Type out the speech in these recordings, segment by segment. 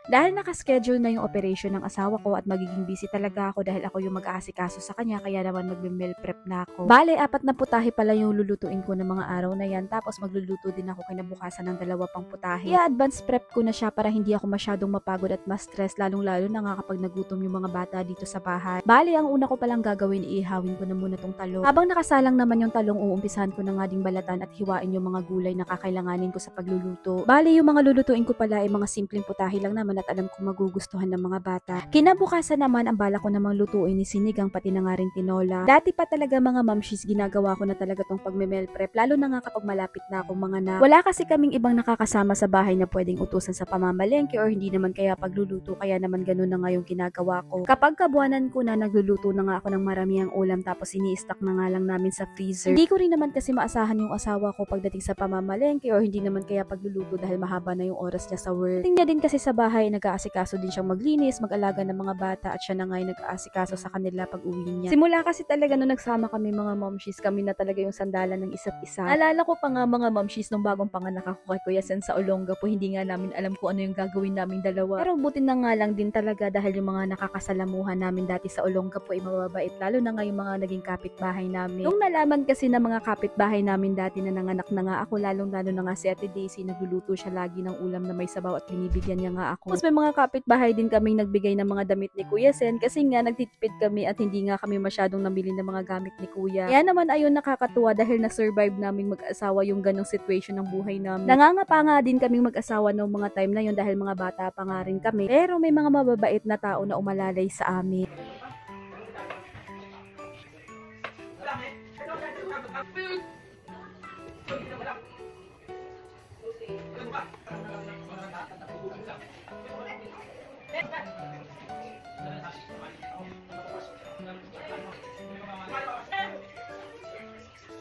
Dahil nakaschedule na yung operation ng asawa ko at magiging busy talaga ako dahil ako yung mag-aasikaso sa kanya, kaya naman magme-meal prep na ako. Bale, 4 na putahe pala yung lulutuin ko ng mga araw na yan, tapos magluluto din ako kinabukasan ng 2 pang putahe. Kaya advance prep ko na siya para hindi ako masyadong mapagod at ma-stress, lalong-lalo na nga kapag nagutom yung mga bata dito sa bahay. Bale, ang una ko palang gagawin, iihawin ko na muna tong talong. Habang nakasalang naman yung talong, uumpisahan ko na nga ding balatan at hiwain yung mga gulay na kakailanganin ko sa pagluluto. Bale, yung mga lulutuin ko pala ay mga simpleng putahe lang naman at alam ko magugustuhan ng mga bata. Kinabukasan naman, ang bala ko namang lutuin ni sinigang pati na nga rin tinola. Dati pa talaga mga mamshis, ginagawa ko na talaga tong pagme-meal prep, lalo na nga kapag malapit na akong mga na. Wala kasi kaming ibang nakakasama sa bahay na pwedeng utusan sa pamamalengke or hindi naman kaya pagluluto, kaya naman ganun na nga yung ginagawa ko. Kapag kabuanan ko na, nagluluto na nga ako ng maramihang ulam tapos ini-stock na nga lang namin sa freezer. Hindi ko rin naman kasi maasahan yung asawa ko pagdating sa pamamalengke or hindi naman kaya pagluluto dahil mahaba na yung oras niya sa work. Tingnan din kasi sa bahay, nag-aasikaso din siyang maglinis, mag-alaga ng mga bata at siya na nga yung nag-aasikaso sa kanila pag uwi niya. Simula kasi talaga nung nagsama kami mga momshies, kami na talaga yung sandalan ng isa't isa. Alala ko pa nga mga momshies nung bagong panganak ako kay Kuya Sen sa Olonga po, hindi nga namin alam kung ano yung gagawin naming dalawa. Pero buti na nga lang din talaga dahil yung mga nakakasalamuhan namin dati sa Olonga po ay mababait, lalo na nga yung mga naging kapitbahay namin. Nung nalaman kasi ng mga kapitbahay namin dati na nanganak na nga ako, lalong-lalo na nga si Ate Daisy, nagluluto siya lagi ng ulam na may sabaw at binibigyan niya nga ako. Tapos may mga kapitbahay din kaming nagbigay ng mga damit ni Kuya Sen kasi nga nagtitipid kami at hindi nga kami masyadong namili ng mga gamit ni Kuya. Kaya naman ayun, nakakatuwa dahil na-survive naming mag-asawa yung ganong situation ng buhay namin. Nangangapa nga din kaming mag-asawa noong mga time na yun dahil mga bata pa nga rin kami. Pero may mga mababait na tao na umalalay sa amin.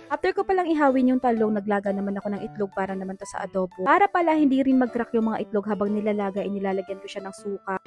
After ko palang ihawin yung talong, naglaga naman ako ng itlog para naman to sa adobo. Para pala hindi rin mag-crack yung mga itlog habang nilalaga, inilalagyan ko siya ng suka.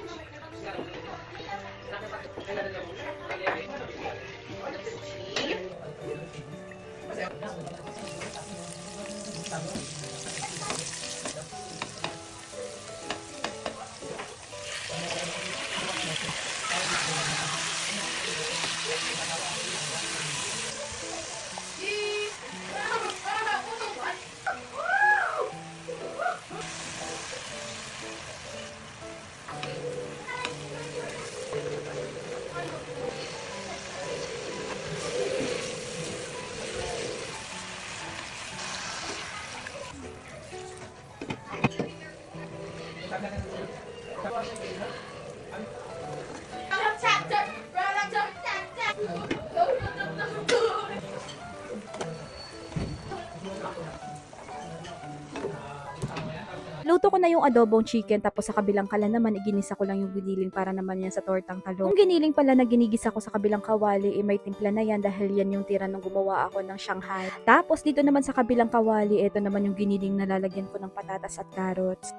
Luto ko na yung adobong chicken, tapos sa kabilang kalan naman iginisa ko lang yung giniling para naman yan sa tortang talong. Yung giniling pala na ginigisa ko sa kabilang kawali, may timpla na yan dahil yan yung tira nung gumawa ako ng Shanghai. Tapos dito naman sa kabilang kawali, ito naman yung giniling na lalagyan ko ng patatas at carrots.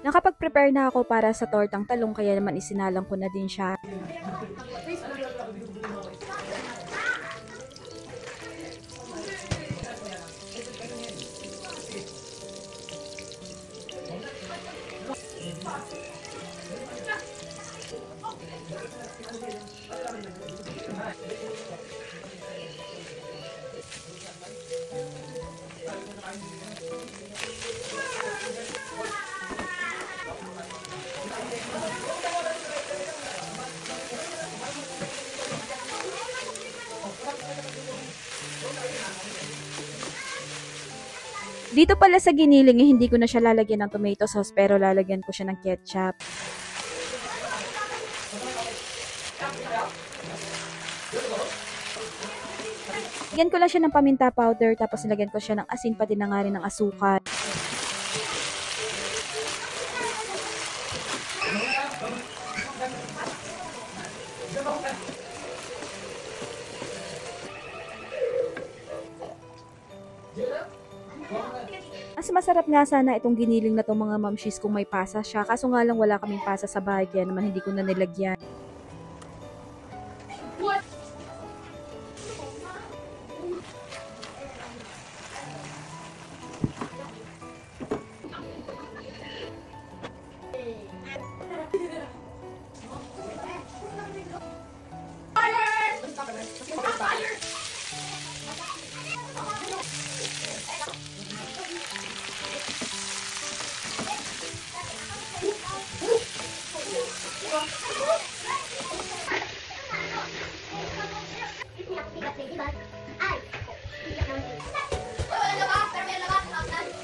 Nakapag-prepare na ako para sa tortang talong, kaya naman isinalang ko na din siya. Dito pala sa giniling, hindi ko na siya lalagyan ng tomato sauce, pero lalagyan ko siya ng ketchup. Lagyan ko lang siya ng paminta powder, tapos nilagyan ko siya ng asin, pati na nga rin ng asukal. Mas masarap nga sana itong giniling na to mga mamshis kung may pasa siya. Kaso nga lang wala kaming pasa sa bahay, kaya naman hindi ko na nilagyan.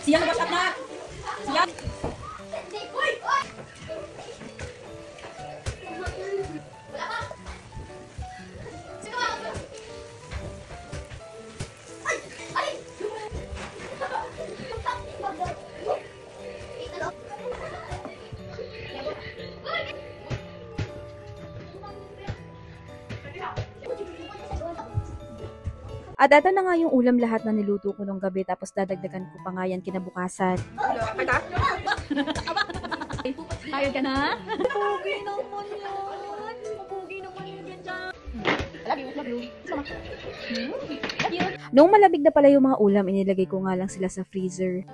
Siya labas at na! Siya! At eto na nga yung ulam lahat na niluto ko nung gabi, tapos dadagdagan ko pa nga yan kinabukasan. Ayun ka na? Mapugi naman yan! Mapugi naman yan dyan! Love you, love you. Love you. Noong malamig na pala yung mga ulam, inilagay ko nga lang sila sa freezer.